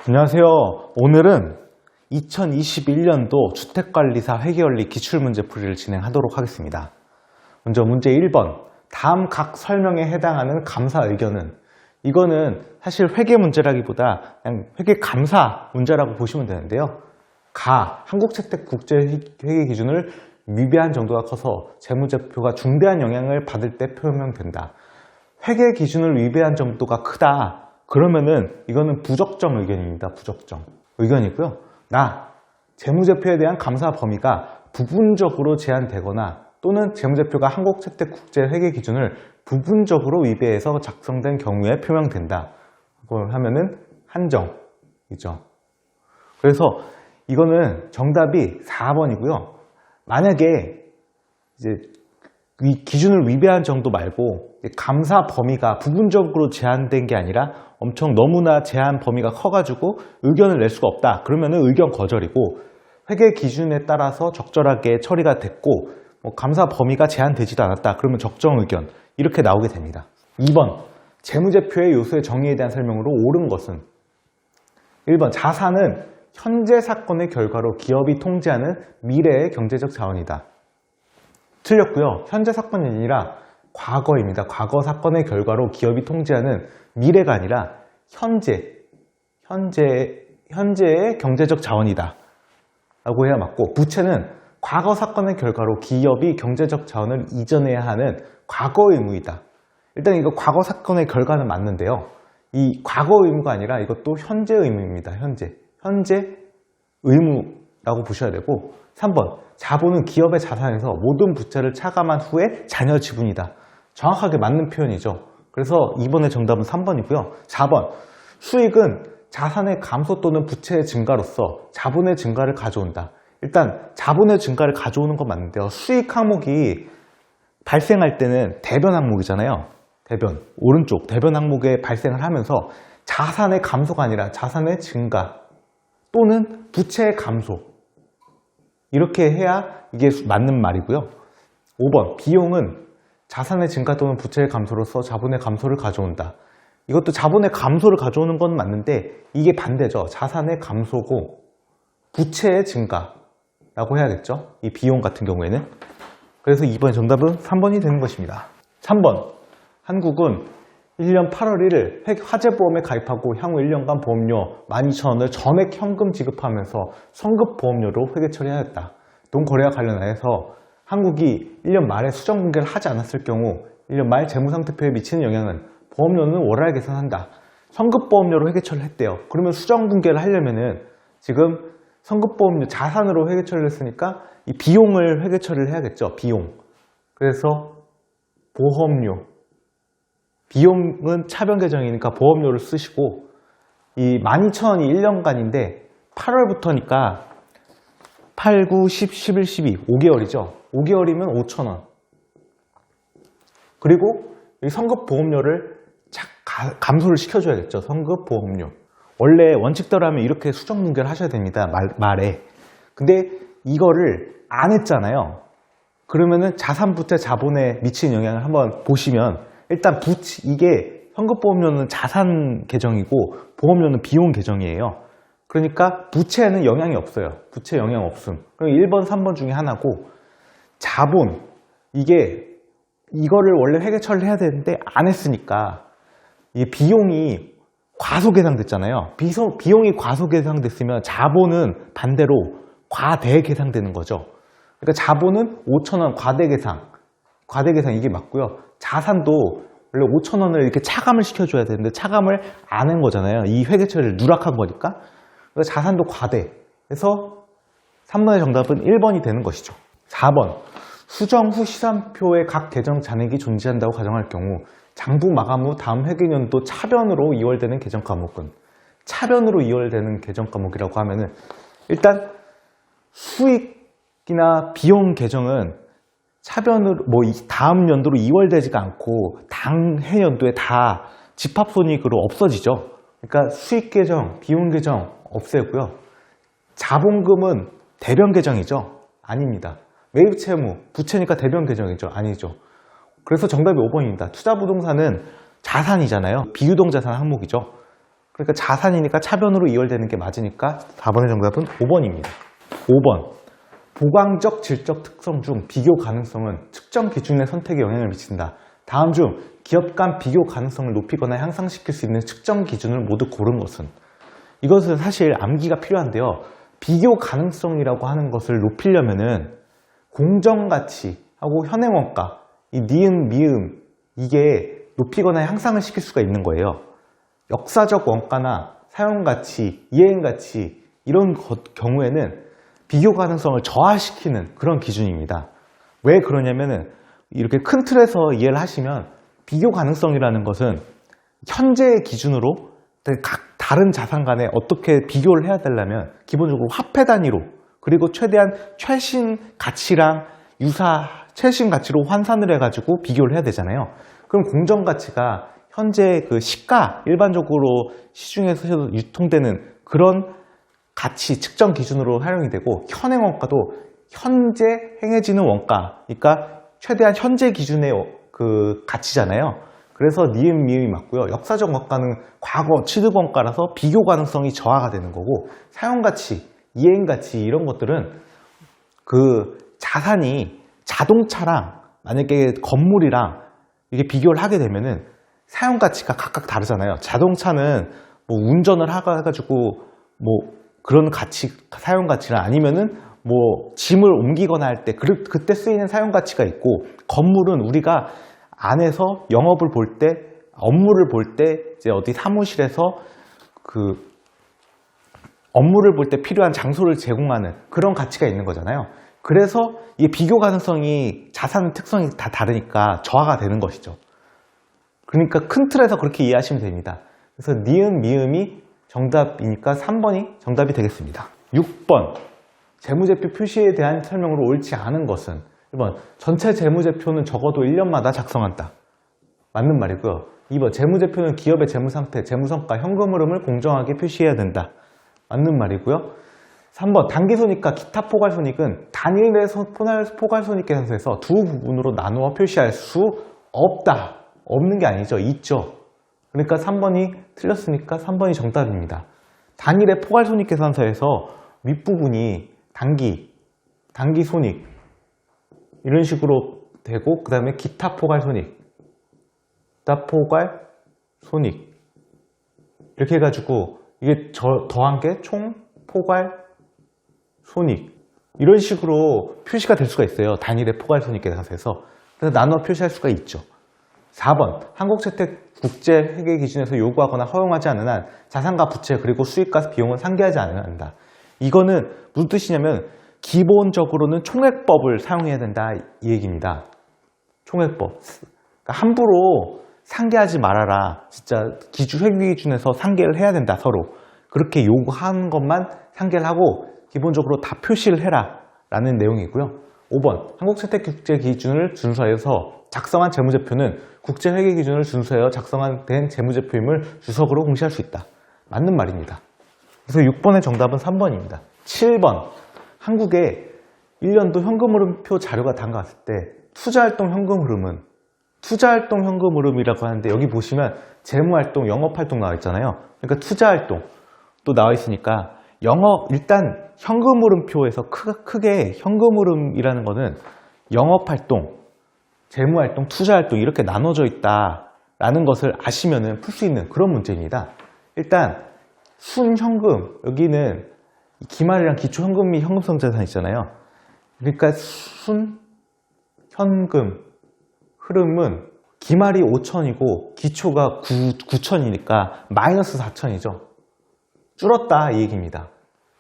안녕하세요. 오늘은 2021년도 주택관리사 회계원리 기출문제풀이를 진행하도록 하겠습니다. 먼저 문제 1번. 다음 각 설명에 해당하는 감사 의견은, 이거는 사실 회계 문제라기보다 그냥 회계 감사 문제라고 보시면 되는데요. 한국채택국제회계 기준을 위배한 정도가 커서 재무제표가 중대한 영향을 받을 때 표명된다. 회계 기준을 위배한 정도가 크다. 그러면은 이거는 부적정 의견입니다. 부적정 의견이고요. 재무제표에 대한 감사 범위가 부분적으로 제한되거나 또는 재무제표가 한국채택국제회계 기준을 부분적으로 위배해서 작성된 경우에 표명된다. 그걸 하면은 한정이죠. 그래서 이거는 정답이 4번이고요. 만약에 이제 이 기준을 위배한 정도 말고 감사 범위가 부분적으로 제한된 게 아니라 엄청 너무나 제한 범위가 커가지고 의견을 낼 수가 없다. 그러면은 의견 거절이고, 회계 기준에 따라서 적절하게 처리가 됐고 감사 범위가 제한되지도 않았다. 그러면 적정 의견 이렇게 나오게 됩니다. 2번. 재무제표의 요소의 정의에 대한 설명으로 옳은 것은 1번. 자산은 현재 사건의 결과로 기업이 통제하는 미래의 경제적 자원이다. 틀렸고요. 현재 사건이 아니라 과거입니다. 과거 사건의 결과로 기업이 통제하는 미래가 아니라 현재의 경제적 자원이다 라고 해야 맞고, 부채는 과거 사건의 결과로 기업이 경제적 자원을 이전해야 하는 과거 의무이다. 일단 이거 과거 사건의 결과는 맞는데요. 이 과거 의무가 아니라 이것도 현재 의무입니다. 현재 의무라고 보셔야 되고, 3번. 자본은 기업의 자산에서 모든 부채를 차감한 후에 자녀 지분이다. 정확하게 맞는 표현이죠. 그래서 2번의 정답은 3번이고요. 4번. 수익은 자산의 감소 또는 부채의 증가로서 자본의 증가를 가져온다. 일단 자본의 증가를 가져오는 건 맞는데요. 수익 항목이 발생할 때는 대변 항목이잖아요. 오른쪽 대변 항목에 발생을 하면서 자산의 감소가 아니라 자산의 증가 또는 부채의 감소, 이렇게 해야 이게 맞는 말이고요. 5번. 비용은 자산의 증가 또는 부채의 감소로서 자본의 감소를 가져온다. 이것도 자본의 감소를 가져오는 건 맞는데 이게 반대죠. 자산의 감소고 부채의 증가라고 해야겠죠. 이 비용 같은 경우에는. 그래서 2번의 정답은 3번이 되는 것입니다. 3번. 한국은 1년 8월 1일 화재보험에 가입하고 향후 1년간 보험료 12,000원을 전액 현금 지급하면서 성급보험료로 회계 처리하였다. 돈거래와 관련하여서 한국이 1년 말에 수정분개를 하지 않았을 경우 1년 말 재무상태표에 미치는 영향은 보험료는 월화에 계산한다. 성급보험료로 회계 처리를 했대요. 그러면 수정분개를 하려면은 지금 성급보험료 자산으로 회계 처리를 했으니까 이 비용을 회계 처리를 해야겠죠. 비용. 그래서 비용은 차변 계정이니까 보험료를 쓰시고, 이 12,000원이 1년간인데 8월부터니까 8, 9, 10, 11, 12 5개월이죠. 5개월이면 5,000원. 그리고 이 성급보험료를 감소를 시켜줘야겠죠. 성급보험료. 원래 원칙대로 하면 이렇게 수정분개를 하셔야 됩니다. 말에. 근데 이거를 안 했잖아요. 그러면은 자산부채 자본에 미치는 영향을 한번 보시면, 일단 이게 성급보험료는 자산 계정이고 보험료는 비용 계정이에요. 그러니까 부채에는 영향이 없어요. 부채 영향 없음. 그럼 1번, 3번 중에 하나고, 자본, 이거를 원래 회계 처리를 해야 되는데 안 했으니까 이 비용이 과소계상됐잖아요. 비용이 과소계상됐으면 자본은 반대로 과대계상되는 거죠. 그러니까 자본은 5,000원 과대계상 이게 맞고요. 자산도 원래 5,000원을 이렇게 차감을 시켜줘야 되는데 차감을 안 한 거잖아요. 이 회계 처리를 누락한 거니까. 그래서 자산도 과대. 그래서 3번의 정답은 1번이 되는 것이죠. 4번. 수정 후 시산표의 각 계정 잔액이 존재한다고 가정할 경우 장부 마감 후 다음 회계년도 차변으로 이월되는 계정 과목은, 차변으로 이월되는 계정 과목이라고 하면은, 일단 수익이나 비용 계정은 차변으로 다음 연도로 이월되지가 않고 당 해연도에 다 집합손익으로 없어지죠. 그러니까 수익 계정, 비용 계정 없애고요. 자본금은 대변 계정이죠? 아닙니다. 매입 채무, 부채니까 대변 계정이죠? 아니죠. 그래서 정답이 5번입니다. 투자부동산은 자산이잖아요. 비유동 자산 항목이죠. 그러니까 자산이니까 차변으로 이월되는 게 맞으니까 4번의 정답은 5번입니다. 5번. 보강적 질적 특성 중 비교 가능성은 측정 기준의 선택에 영향을 미친다. 다음 중 기업 간 비교 가능성을 높이거나 향상시킬 수 있는 측정 기준을 모두 고른 것은? 이것은 사실 암기가 필요한데요. 비교 가능성이라고 하는 것을 높이려면은 공정가치하고 현행원가, 이 니은, 미음, 이게 높이거나 향상을 시킬 수가 있는 거예요. 역사적 원가나 사용가치, 이행가치 이런 경우에는 비교 가능성을 저하시키는 그런 기준입니다. 왜 그러냐면은 이렇게 큰 틀에서 이해를 하시면 비교 가능성이라는 것은 현재의 기준으로 각 다른 자산 간에 어떻게 비교를 해야 되려면 기본적으로 화폐 단위로 그리고 최대한 최신 가치랑 최신 가치로 환산을 해가지고 비교를 해야 되잖아요. 그럼 공정가치가 현재 그 시가 일반적으로 시중에서 유통되는 그런 가치 측정 기준으로 활용이 되고 현행원가도 현재 행해지는 원가, 그러니까 최대한 현재 기준의 그 가치잖아요. 그래서 니은 미음이 맞고요. 역사적 원가는 과거 취득원가라서 비교 가능성이 저하가 되는 거고, 사용가치, 이행가치 이런 것들은 그 자산이 자동차랑 만약에 건물이랑 이게 비교를 하게 되면은 사용가치가 각각 다르잖아요. 자동차는 뭐 운전을 해가지고 뭐 그런 가치, 사용가치랑 아니면은 뭐 짐을 옮기거나 할 때 그때 쓰이는 사용가치가 있고, 건물은 우리가 안에서 영업을 볼 때, 업무를 볼 때 이제 어디 사무실에서 그 업무를 볼 때 필요한 장소를 제공하는 그런 가치가 있는 거잖아요. 그래서 이 비교 가능성이 자산 특성이 다 다르니까 저하가 되는 것이죠. 그러니까 큰 틀에서 그렇게 이해하시면 됩니다. 그래서 니은, 미음이 정답이니까 3번이 정답이 되겠습니다. 6번. 재무제표 표시에 대한 설명으로 옳지 않은 것은? 1번. 전체 재무제표는 적어도 1년마다 작성한다. 맞는 말이고요. 2번. 재무제표는 기업의 재무상태, 재무성과, 현금 흐름을 공정하게 표시해야 된다. 맞는 말이고요. 3번. 단기손익과 기타 포괄손익은 단일의 포괄손익 계산서에서 두 부분으로 나누어 표시할 수 없다. 없는 게 아니죠. 있죠. 그러니까 3번이 틀렸으니까 3번이 정답입니다. 단일의 포괄손익 계산서에서 윗부분이 단기 손익 이런 식으로 되고, 그 다음에 기타 포괄손익, 기타 포괄손익 이렇게 해가지고 이게 더한 게 총 포괄손익 이런 식으로 표시가 될 수가 있어요. 단일의 포괄손익 계산서에서. 그래서 나눠 표시할 수가 있죠. 4번. 한국채택국제회계 기준에서 요구하거나 허용하지 않는 한 자산과 부채 그리고 수익과 비용은 상계하지 않는다. 이거는 무슨 뜻이냐면 기본적으로는 총액법을 사용해야 된다 이 얘기입니다. 총액법. 그러니까 함부로 상계하지 말아라. 진짜 회계 기준에서 상계를 해야 된다. 서로. 그렇게 요구하는 것만 상계를 하고 기본적으로 다 표시를 해라 라는 내용이고요. 5번. 한국채택국제 기준을 준수하여서 작성한 재무제표는 국제회계 기준을 준수하여 작성된 재무제표임을 주석으로 공시할 수 있다. 맞는 말입니다. 그래서 6번의 정답은 3번입니다. 7번. 한국에 1년도 현금흐름표 자료가 담가왔을 때 투자활동 현금흐름은 투자활동 현금흐름이라고 하는데, 여기 보시면 재무활동, 영업활동 나와 있잖아요. 그러니까 투자활동 또 나와 있으니까 일단 현금흐름표에서 크게 현금흐름이라는 거는 영업활동, 재무활동, 투자활동 이렇게 나눠져 있다라는 것을 아시면은 풀 수 있는 그런 문제입니다. 일단 순현금, 여기는 기말이랑 기초현금 및 현금성 자산 있잖아요. 그러니까 순현금 흐름은 기말이 5천이고 기초가 9천이니까 마이너스 4천이죠. 줄었다 이 얘기입니다.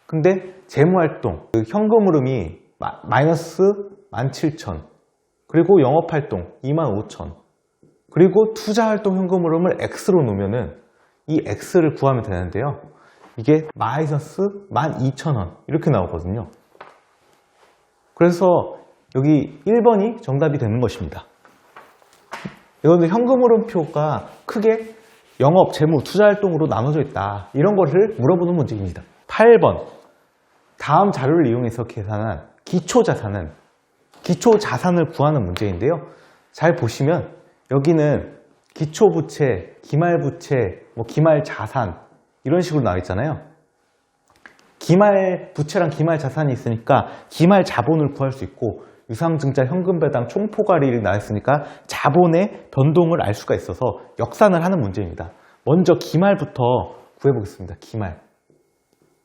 근데 재무활동, 그 현금 흐름이 마이너스 17,000, 그리고 영업활동 25,000, 그리고 투자활동 현금 흐름을 X로 놓으면은 이 X를 구하면 되는데요. 이게 마이너스 12,000원 이렇게 나오거든요. 그래서 여기 1번이 정답이 되는 것입니다. 이거는 현금 흐름표가 크게 영업, 재무, 투자활동으로 나눠져 있다. 이런 것을 물어보는 문제입니다. 8번. 다음 자료를 이용해서 계산한 기초자산은 기초자산을 구하는 문제인데요. 잘 보시면 여기는 기초부채, 기말부채, 기말자산 이런 식으로 나와 있잖아요. 기말 부채랑 기말 자산이 있으니까 기말 자본을 구할 수 있고, 유상증자, 현금배당, 총포괄이익이 나와 있으니까 자본의 변동을 알 수가 있어서 역산을 하는 문제입니다. 먼저 기말부터 구해보겠습니다.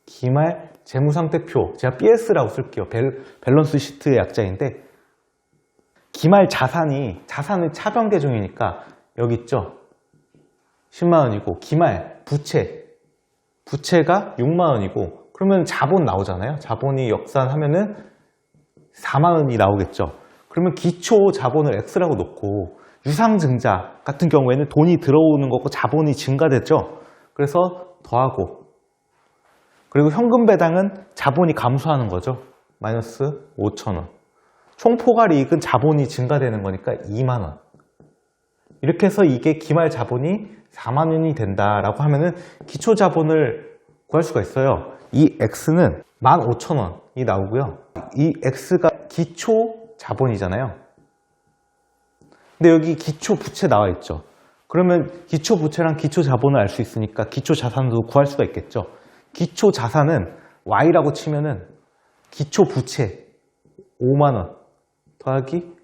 기말 재무상태표, 제가 BS라고 쓸게요. 밸런스 시트의 약자인데, 기말 자산을 차병대종이니까 여기 있죠. 10만 원이고, 기말 부채가 6만 원이고, 그러면 자본 나오잖아요. 자본이 역산하면은 4만 원이 나오겠죠. 그러면 기초 자본을 X라고 놓고, 유상증자 같은 경우에는 돈이 들어오는 거고 자본이 증가됐죠. 그래서 더하고, 그리고 현금배당은 자본이 감소하는 거죠. 마이너스 5천 원. 총포괄이익은 자본이 증가되는 거니까 2만 원. 이렇게 해서 이게 기말 자본이 4만 원이 된다라고 하면은 기초 자본을 구할 수가 있어요. 이 X는 15,000원이 나오고요. 이 X가 기초 자본이잖아요. 근데 여기 기초 부채 나와 있죠. 그러면 기초 부채랑 기초 자본을 알 수 있으니까 기초 자산도 구할 수가 있겠죠. 기초 자산은 Y라고 치면은 기초 부채 5만 원 더하기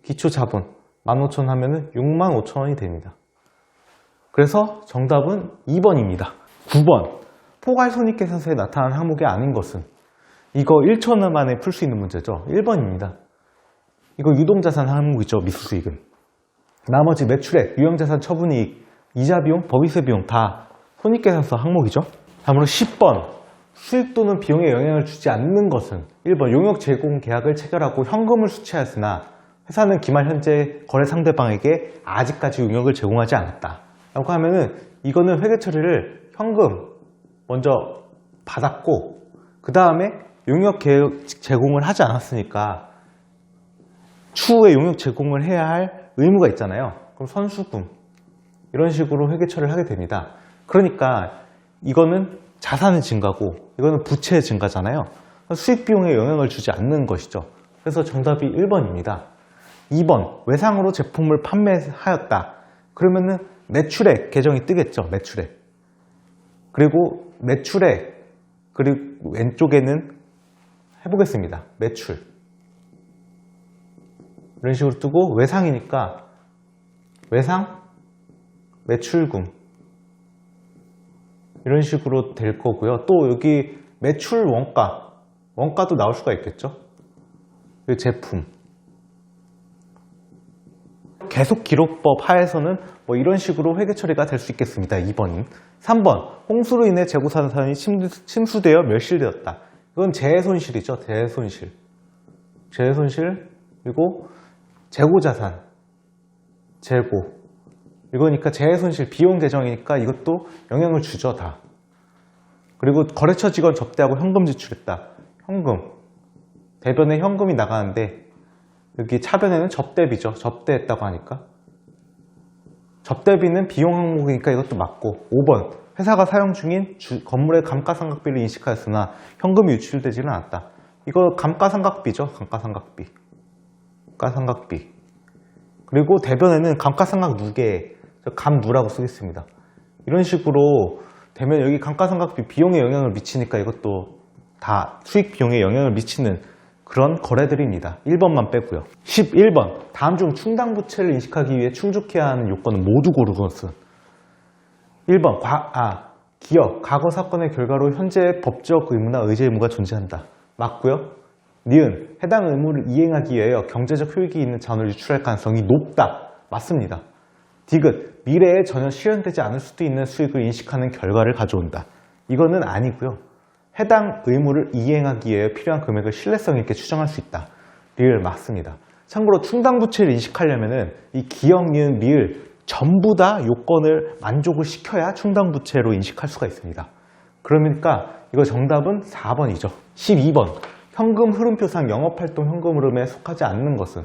기초 자본 15,000원 하면은 65,000원이 됩니다. 그래서 정답은 2번입니다. 9번. 포괄손익계산서에 나타난 항목이 아닌 것은? 이거 1초 만에 풀 수 있는 문제죠. 1번입니다. 이거 유동자산 항목이죠. 미수수익은. 나머지 매출액, 유형자산 처분이익, 이자 비용, 법인세 비용 다 손익계산서 항목이죠. 다음으로 10번. 수익 또는 비용에 영향을 주지 않는 것은? 1번. 용역 제공 계약을 체결하고 현금을 수취하였으나 회사는 기말 현재 거래 상대방에게 아직까지 용역을 제공하지 않았다 라고 하면은, 이거는 회계 처리를 현금 먼저 받았고, 그 다음에 용역 계약 제공을 하지 않았으니까 추후에 용역 제공을 해야 할 의무가 있잖아요. 그럼 선수금, 이런 식으로 회계 처리를 하게 됩니다. 그러니까 이거는 자산의 증가고 이거는 부채의 증가잖아요. 수익 비용에 영향을 주지 않는 것이죠. 그래서 정답이 1번입니다. 2번. 외상으로 제품을 판매하였다. 그러면은 매출액 계정이 뜨겠죠. 매출액. 그리고 매출액, 그리고 왼쪽에는 해보겠습니다. 매출. 이런 식으로 뜨고, 외상이니까 외상, 매출금, 이런 식으로 될 거고요. 또 여기 매출 원가도 나올 수가 있겠죠. 이 제품. 계속 기록법 하에서는 뭐 이런 식으로 회계 처리가 될 수 있겠습니다. 2번인. 3번. 홍수로 인해 재고자산이 침수되어 멸실되었다. 이건 재손실이죠. 재손실. 그리고 재고자산. 이거니까 재손실, 비용 계정이니까 이것도 영향을 주죠, 다. 그리고 거래처 직원 접대하고 현금 지출했다. 현금. 대변에 현금이 나가는데, 여기 차변에는 접대비죠. 접대했다고 하니까. 접대비는 비용 항목이니까 이것도 맞고. 5번. 회사가 사용 중인 건물의 감가상각비를 인식하였으나 현금이 유출되지는 않았다. 이거 감가상각비죠. 감가상각비. 그리고 대변에는 감가상각 누계, 감누라고 쓰겠습니다. 이런 식으로 되면 여기 감가상각비 비용에 영향을 미치니까 이것도 다 수익 비용에 영향을 미치는 그런 거래들입니다. 1번만 빼고요. 11번. 다음 중 충당부채를 인식하기 위해 충족해야 하는 요건은 모두 고르는 것은? 1번. 기업. 과거 사건의 결과로 현재 법적 의무나 의제 의무가 존재한다. 맞고요. 니은. 해당 의무를 이행하기 위하여 경제적 효익이 있는 자원을 유출할 가능성이 높다. 맞습니다. 디귿. 미래에 전혀 실현되지 않을 수도 있는 수익을 인식하는 결과를 가져온다. 이거는 아니고요. 해당 의무를 이행하기 위해 필요한 금액을 신뢰성 있게 추정할 수 있다. 리을 맞습니다. 참고로 충당부채를 인식하려면은 이 기역, 니은, 리을 전부 다 요건을 만족을 시켜야 충당부채로 인식할 수가 있습니다. 그러니까 이거 정답은 4번이죠. 12번. 현금 흐름표상 영업활동 현금 흐름에 속하지 않는 것은?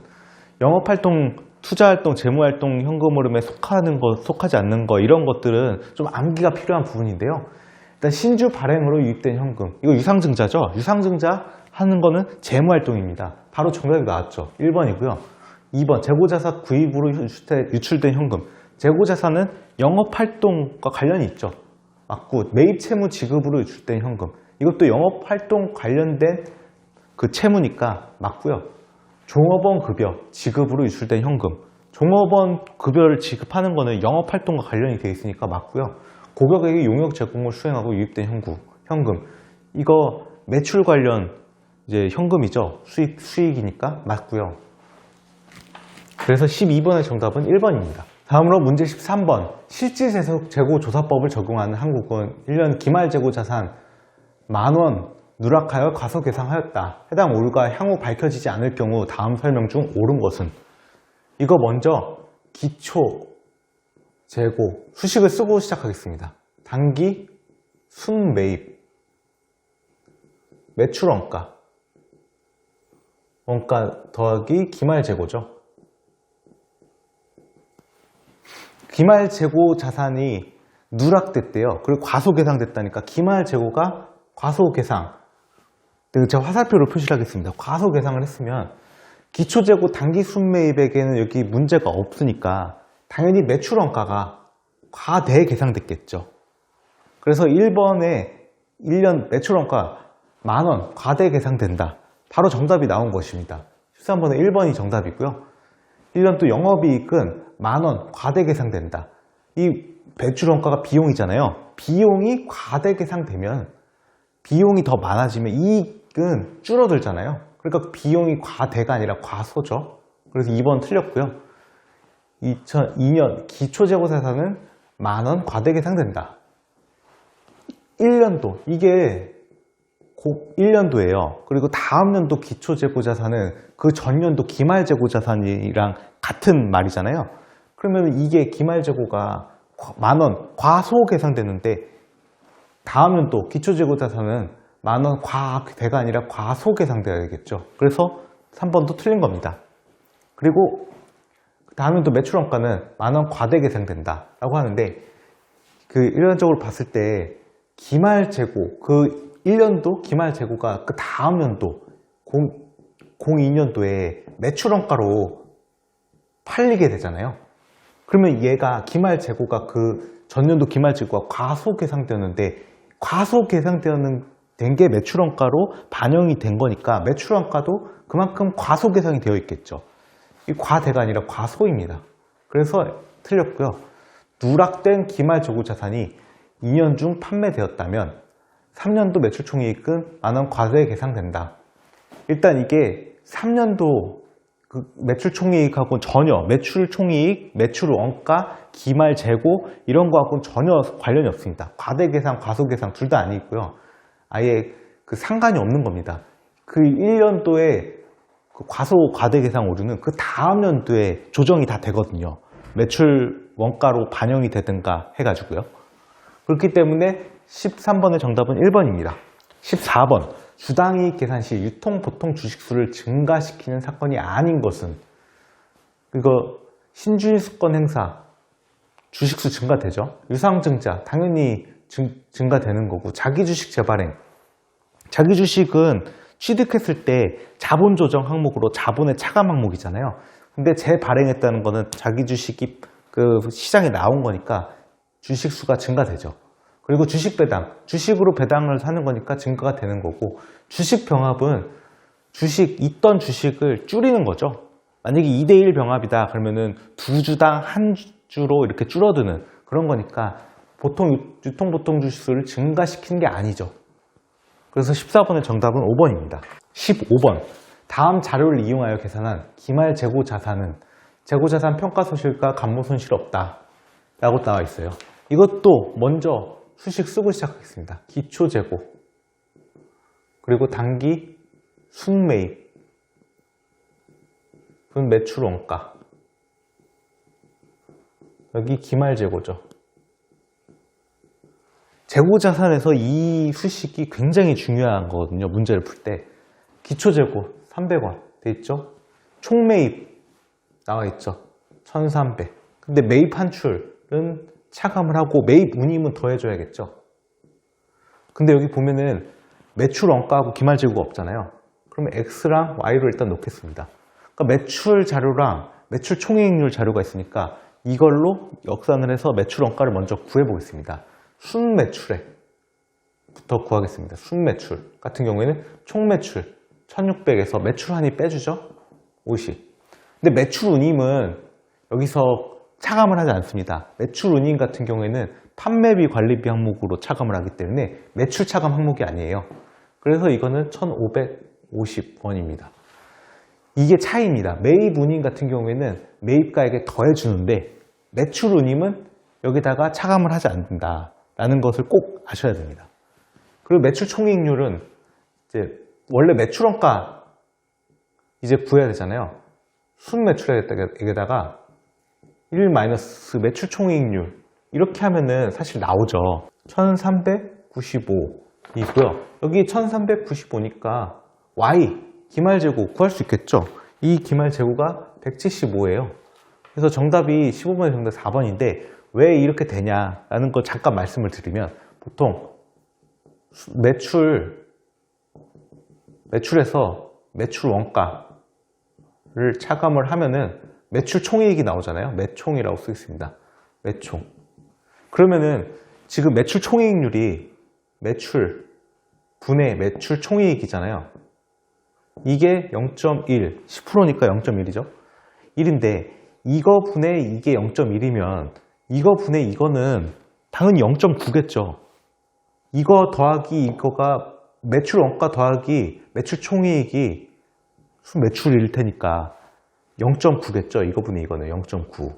영업활동, 투자활동, 재무활동 현금 흐름에 속하지 않는 거, 이런 것들은 좀 암기가 필요한 부분인데요. 일단 신주 발행으로 유입된 현금, 이거 유상증자죠. 유상증자 하는 거는 재무활동입니다. 바로 정답이 나왔죠. 1번이고요. 2번. 재고자산 구입으로 유출된 현금. 재고자산은 영업활동과 관련이 있죠. 맞고, 매입 채무 지급으로 유출된 현금. 이것도 영업활동 관련된 그 채무니까 맞고요. 종업원 급여 지급으로 유출된 현금. 종업원 급여를 지급하는 거는 영업활동과 관련이 되어 있으니까 맞고요. 고객에게 용역 제공을 수행하고 유입된 현금. 이거 매출 관련 이제 현금이죠. 수익이니까 맞고요. 그래서 12번의 정답은 1번입니다. 다음으로 문제 13번. 실질재고조사법을 적용하는 한국은 1년 기말재고자산 10,000원 누락하여 과소계상하였다. 해당 오류가 향후 밝혀지지 않을 경우 다음 설명 중 옳은 것은? 이거 먼저 기초재고 수식을 쓰고 시작하겠습니다. 단기 순매입 매출원가 더하기 기말재고죠. 기말재고 자산이 누락됐대요. 그리고 과소계상됐다니까 기말재고가 과소계상. 제가 화살표로 표시를 하겠습니다. 과소계상을 했으면 기초재고 단기 순매입에게는 여기 문제가 없으니까 당연히 매출원가가 과대계상됐겠죠. 그래서 1번에 1년 매출원가 10,000원 과대계상된다. 바로 정답이 나온 것입니다. 13번에 1번이 정답이고요. 1년 또 영업이익은 10,000원 과대계상된다. 이 매출원가가 비용이잖아요. 비용이 과대계상되면 비용이 더 많아지면 이익은 줄어들잖아요. 그러니까 비용이 과대가 아니라 과소죠. 그래서 2번 틀렸고요. 2002년 기초재고자산은 10,000원 과대계상된다. 1년도 이게 1년도예요. 그리고 다음 연도 기초재고자산은 그 전년도 기말재고자산이랑 같은 말이잖아요. 그러면 이게 기말재고가 10,000원 과소계상되는데 다음 연도 기초재고자산은 10,000원 과대가 아니라 과소계상돼야 되겠죠. 그래서 3번도 틀린 겁니다. 그리고 다음 연도 매출원가는 10,000원 과대계상된다 라고 하는데 그 일반적으로 봤을 때 기말재고 그 1년도 기말재고가 그 다음 연도 02년도에 매출원가로 팔리게 되잖아요. 그러면 얘가 기말재고가 그 전년도 기말재고가 과소계상되었는데 과소계상되는 게 매출원가로 반영이 된 거니까 매출원가도 그만큼 과소계상이 되어 있겠죠. 이 과대가 아니라 과소입니다. 그래서 틀렸고요. 누락된 기말재고 자산이 2년 중 판매되었다면 3년도 매출총이익은 10,000원 과대계상된다. 일단 이게 3년도 그 매출총이익하고 전혀 매출총이익, 매출원가, 기말재고 이런 거하고는 전혀 관련이 없습니다. 과대계상, 과소계상 둘 다 아니고요. 아예 그 상관이 없는 겁니다. 그 1년도에 그 과대계상 오류는 그 다음 연도에 조정이 다 되거든요. 매출 원가로 반영이 되든가 해가지고요. 그렇기 때문에 13번의 정답은 1번입니다. 14번. 주당이익 계산 시 유통보통 주식수를 증가시키는 사건이 아닌 것은? 이거 신주인수권 행사 주식수 증가되죠. 유상증자 당연히 증가되는 거고, 자기주식 재발행, 자기주식은 취득했을 때 자본조정 항목으로 자본의 차감 항목이잖아요. 근데 재발행했다는 거는 자기주식이 그 시장에 나온 거니까 주식수가 증가되죠. 그리고 주식 배당, 주식으로 배당을 사는 거니까 증가가 되는 거고, 주식 병합은 있던 주식을 줄이는 거죠. 만약에 2대1 병합이다 그러면은 두 주당 한 주로 이렇게 줄어드는 그런 거니까 보통 유통보통 주식수를 증가시키는 게 아니죠. 그래서 14번의 정답은 5번입니다. 15번. 다음 자료를 이용하여 계산한 기말 재고 자산은 재고자산 평가손실과 감모손실 없다 라고 나와 있어요. 이것도 먼저 수식 쓰고 시작하겠습니다. 기초재고, 그리고 단기 순매입, 매출원가, 여기 기말재고죠. 재고자산에서 이 수식이 굉장히 중요한 거거든요. 문제를 풀 때. 기초재고 300원 돼 있죠. 총매입 나와 있죠. 1300. 근데 매입 한출은 차감을 하고 매입 운임은 더해줘야겠죠. 근데 여기 보면은 매출 원가하고 기말재고가 없잖아요. 그러면 X랑 Y로 일단 놓겠습니다. 그러니까 매출 자료랑 매출 총이익률 자료가 있으니까 이걸로 역산을 해서 매출 원가를 먼저 구해보겠습니다. 순매출액부터 구하겠습니다. 순매출 같은 경우에는 총매출 1600에서 매출한이 빼주죠. 50. 근데 매출운임은 여기서 차감을 하지 않습니다. 매출운임 같은 경우에는 판매비 관리비 항목으로 차감을 하기 때문에 매출 차감 항목이 아니에요. 그래서 이거는 1550원입니다. 이게 차이입니다. 매입운임 같은 경우에는 매입가에게 더해주는데 매출운임은 여기다가 차감을 하지 않는다라는 것을 꼭 아셔야 됩니다. 그리고 매출 총이익률은 이제 원래 매출원가 이제 구해야 되잖아요. 순매출액에다가 1 마이너스 매출 총이익률 이렇게 하면은 사실 나오죠. 1395이고요. 여기 1395니까 Y 기말재고 구할 수 있겠죠. 이 기말재고가 175예요. 그래서 정답이 15번의 정답 4번인데 왜 이렇게 되냐라는 걸 잠깐 말씀을 드리면 보통 매출에서 매출 원가를 차감을 하면은 매출 총이익이 나오잖아요. 매총이라고 쓰겠습니다. 매총. 그러면은 지금 매출 총이익률이 매출 분의 매출 총이익이잖아요. 이게 0.1, 10%니까 0.1이죠. 1인데 이거 분의 이게 0.1이면 이거 분의 이거는 당연히 0.9겠죠. 이거 더하기 이거가 매출 원가 더하기 매출 총이익이 순매출일 테니까 0.9겠죠. 이거 분의 이거는 0.9.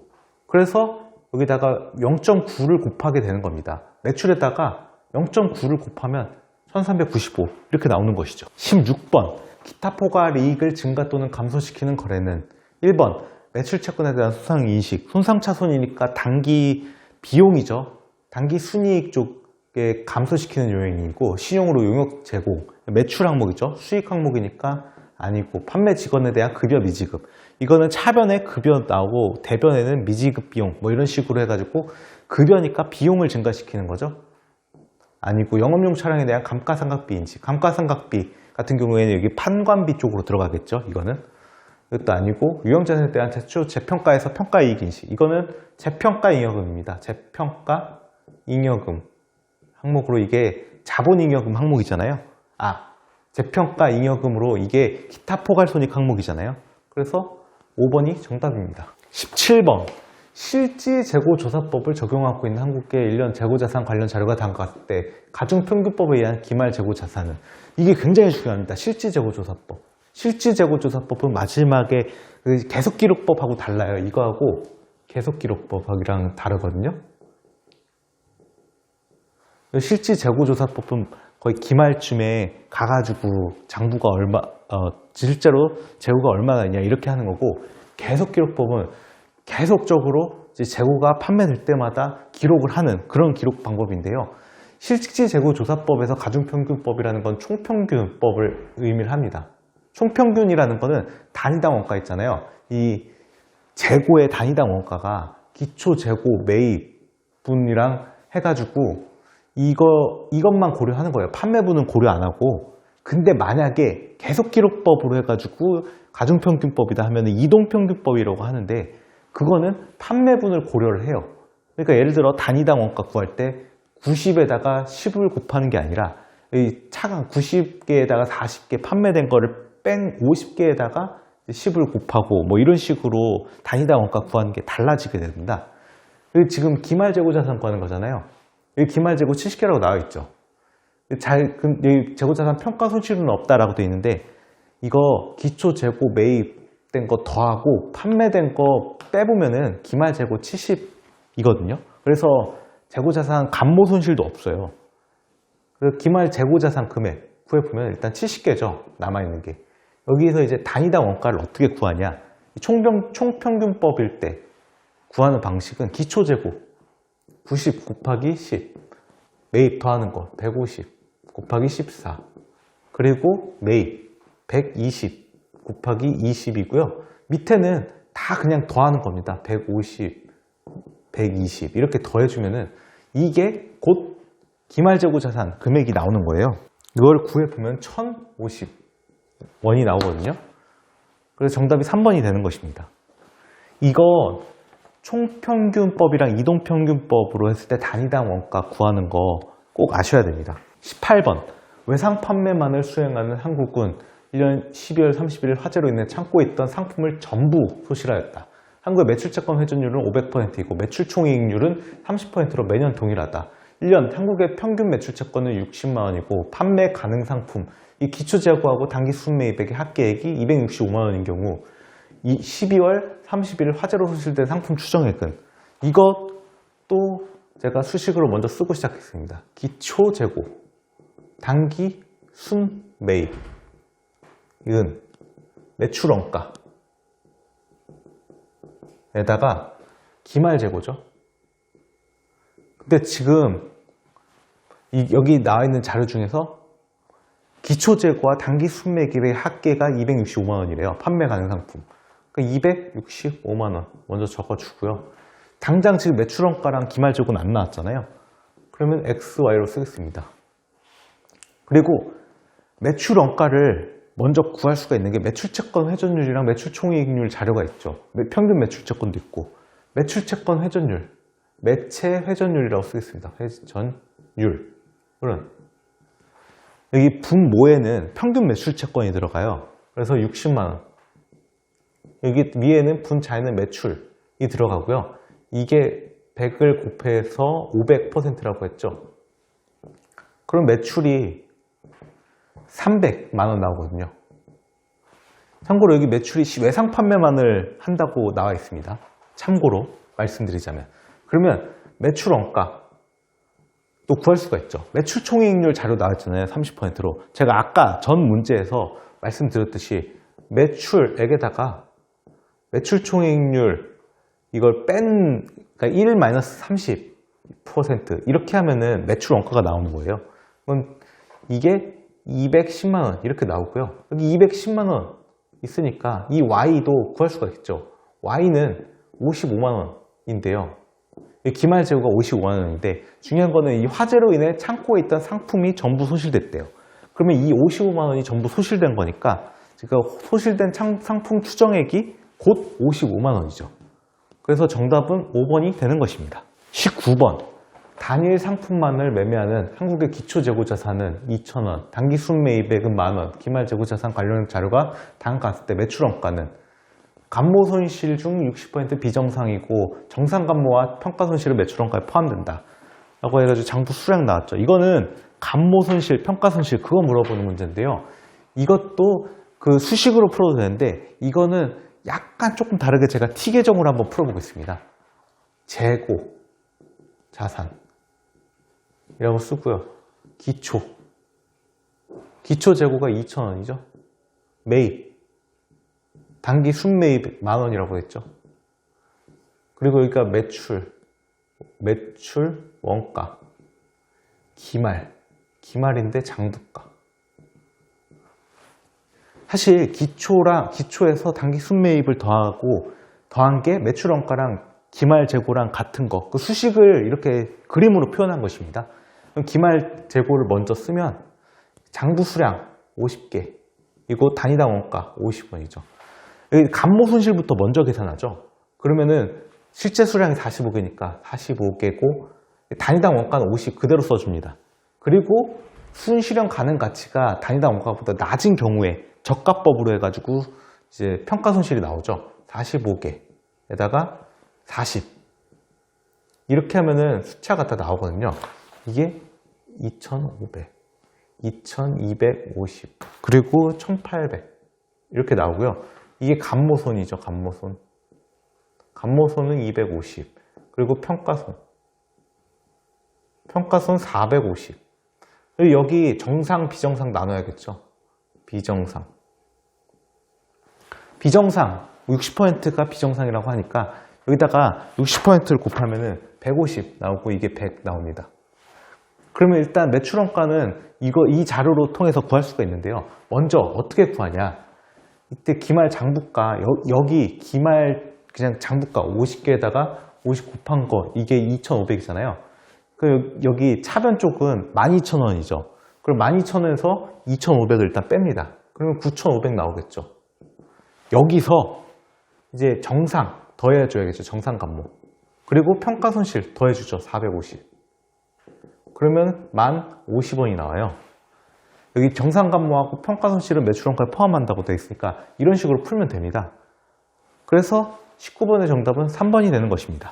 그래서 여기다가 0.9를 곱하게 되는 겁니다. 매출에다가 0.9를 곱하면 1395 이렇게 나오는 것이죠. 16번 기타 포괄 이익을 증가 또는 감소시키는 거래는 1번 매출 채권에 대한 손상인식, 손상차손이니까 단기 비용이죠. 단기 순이익 쪽에 감소시키는 요인이고 신용으로 용역 제공, 매출 항목이죠. 수익 항목이니까 아니고 판매 직원에 대한 급여 미지급 이거는 차변에 급여 나오고 대변에는 미지급 비용 뭐 이런 식으로 해가지고 급여니까 비용을 증가시키는 거죠. 아니고 영업용 차량에 대한 감가상각비 인식 감가상각비 같은 경우에는 여기 판관비 쪽으로 들어가겠죠. 이거는 이것도 아니고 유형자산에 대한 최초 재평가에서 평가이익 인식 이거는 재평가잉여금입니다. 재평가잉여금 항목으로 이게 자본잉여금 항목이잖아요. 재평가잉여금으로 이게 기타 포괄손익 항목이잖아요. 그래서 5번이 정답입니다. 17번 실지재고조사법을 적용하고 있는 한국의 1년 재고자산 관련 자료가 다음과 때 가중평균법에 의한 기말재고자산은 이게 굉장히 중요합니다. 실지재고조사법. 실지재고조사법은 마지막에 계속기록법하고 달라요. 이거하고 계속기록법이랑 다르거든요. 실지재고조사법은 거의 기말쯤에 가가지고 장부가 실제로 재고가 얼마나 있냐 이렇게 하는 거고 계속기록법은 계속적으로 이제 재고가 판매될 때마다 기록을 하는 그런 기록 방법인데요. 실지재고조사법에서 가중평균법이라는 건 총평균법을 의미를 합니다. 총평균이라는 거는 단위당 원가 있잖아요. 이 재고의 단위당 원가가 기초재고 매입분이랑 해가지고 이것만 고려하는 거예요. 판매분은 고려 안 하고. 근데 만약에 계속기록법으로 해가지고 가중평균법이다 하면 이동평균법이라고 하는데 그거는 판매분을 고려를 해요. 그러니까 예를 들어 단위당 원가 구할 때 90에다가 10을 곱하는 게 아니라 이 차가 90개에다가 40개 판매된 거를 뺀 50개에다가 10을 곱하고 뭐 이런 식으로 단위당 원가 구하는 게 달라지게 됩니다. 지금 기말재고자산 구하는 거잖아요. 여기 기말재고 70개라고 나와 있죠. 여기 재고자산 평가 손실은 없다라고 되어 있는데 이거 기초재고 매입된 거 더하고 판매된 거 빼보면은 기말재고 70이거든요. 그래서 재고자산 감모 손실도 없어요. 그래서 기말재고자산 금액 구해보면 일단 70개죠. 남아있는 게. 여기서 이제 단위당 원가를 어떻게 구하냐. 총평균법일 때 구하는 방식은 기초재고 90 곱하기 10 매입 더하는 거 150 곱하기 14 그리고 매입 120 곱하기 20이고요. 밑에는 다 그냥 더하는 겁니다. 150, 120 이렇게 더해주면은 이게 곧 기말재고자산 금액이 나오는 거예요. 이걸 구해보면 1050원이 나오거든요. 그래서 정답이 3번이 되는 것입니다. 이거 총평균법이랑 이동평균법으로 했을 때 단위당 원가 구하는 거 꼭 아셔야 됩니다. 18번 외상 판매만을 수행하는 한국은 1년 12월 30일 화재로 인해 창고에 있던 상품을 전부 소실하였다. 한국의 매출채권 회전율은 500%이고 매출총이익률은 30%로 매년 동일하다. 1년 한국의 평균 매출채권은 60만 원이고 판매 가능 상품, 이 기초재고하고 단기 순매입액의 합계액이 265만 원인 경우 이 12월 30일 화재로 소실된 상품 추정액은, 이것도 제가 수식으로 먼저 쓰고 시작했습니다. 기초재고, 단기 순매입, 이건 매출원가 에다가 기말재고죠. 근데 지금 여기 나와 있는 자료 중에서 기초재고와 단기 순매입의 합계가 265만 원이래요. 판매 가능 상품. 그러니까 265만 원 먼저 적어주고요. 당장 지금 매출원가랑 기말재고는 안 나왔잖아요. 그러면 XY로 쓰겠습니다. 그리고 매출원가를 먼저 구할 수가 있는 게 매출채권 회전율이랑 매출총이익률 자료가 있죠. 평균 매출채권도 있고, 매출채권 회전율, 매체 회전율이라고 쓰겠습니다. 회전율. 여기 분모에는 평균 매출채권이 들어가요. 그래서 60만 원. 여기 위에는 분자에는 매출이 들어가고요. 이게 100을 곱해서 500%라고 했죠. 그럼 매출이 300만 원 나오거든요. 참고로 여기 매출이 외상 판매만을 한다고 나와 있습니다. 참고로 말씀드리자면. 그러면 매출원가 또 구할 수가 있죠. 매출총이익률 자료 나왔잖아요. 30%로. 제가 아까 전 문제에서 말씀드렸듯이 매출액에다가 매출총이익률 이걸 그러니까 1-30% 이렇게 하면은 매출원가가 나오는 거예요. 그럼 이게 210만 원 이렇게 나오고요. 여기 210만 원 있으니까 이 Y도 구할 수가 있죠. Y는 55만 원인데요. 기말재고가 55만 원인데 중요한 거는 이 화재로 인해 창고에 있던 상품이 전부 소실됐대요. 그러면 이 55만 원이 전부 소실된 거니까 지금 소실된 상품 추정액이 곧 55만 원이죠. 그래서 정답은 5번이 되는 것입니다. 19번 단일 상품만을 매매하는 한국의 기초재고자산은 2,000원, 단기 순매입액은 만원, 기말재고자산 관련 자료가 다음과 같을 때 매출원가는 감모손실 중 60% 비정상이고 정상감모와 평가손실은 매출원가에 포함된다 라고 해가지고 장부 수량 나왔죠. 이거는 감모손실, 평가손실 그거 물어보는 문제인데요. 이것도 그 수식으로 풀어도 되는데 이거는 약간 조금 다르게 제가 T 계정으로 한번 풀어보겠습니다. 재고, 자산 이라고 쓰고요. 기초 재고가 2,000원이죠. 매입, 단기 순매입 만원이라고 했죠. 그리고 여기가 매출 원가, 기말인데 장부가. 사실 기초에서 단기 순매입을 더한 게 매출원가랑 기말재고랑 같은 거, 그 수식을 이렇게 그림으로 표현한 것입니다. 그럼 기말재고를 먼저 쓰면 장부 수량 50개, 이거 단위당 원가 50원이죠. 여기 감모손실부터 먼저 계산하죠. 그러면은 실제 수량이 45개니까 45개고 단위당 원가는 50 그대로 써줍니다. 그리고 순실현 가능 가치가 단위당 원가보다 낮은 경우에 적가법으로 해가지고 이제 평가손실이 나오죠. 45개에다가 40 이렇게 하면은 숫자가 다 나오거든요. 이게 2,500, 2,250 그리고 1,800 이렇게 나오고요. 이게 감모손이죠. 감모손은 250 그리고 평가손 450. 여기 정상 비정상 나눠야겠죠. 비정상 60%가 비정상이라고 하니까 여기다가 60%를 곱하면은 150 나오고 이게 100 나옵니다. 그러면 일단 매출원가는 이 자료로 통해서 구할 수가 있는데요. 먼저 어떻게 구하냐? 이때 기말 장부가 여기 기말 그냥 장부가 50개에다가 50 곱한 거 이게 2,500이잖아요. 여기 차변 쪽은 12,000원이죠. 그럼 12,000원에서 2,500을 일단 뺍니다. 그러면 9,500 나오겠죠. 여기서 이제 정상 더해줘야겠죠. 정상감모. 그리고 평가손실 더해주죠. 450. 그러면 1050원이 나와요. 여기 정상감모하고 평가손실은 매출원가에 포함한다고 되어 있으니까 이런 식으로 풀면 됩니다. 그래서 19번의 정답은 3번이 되는 것입니다.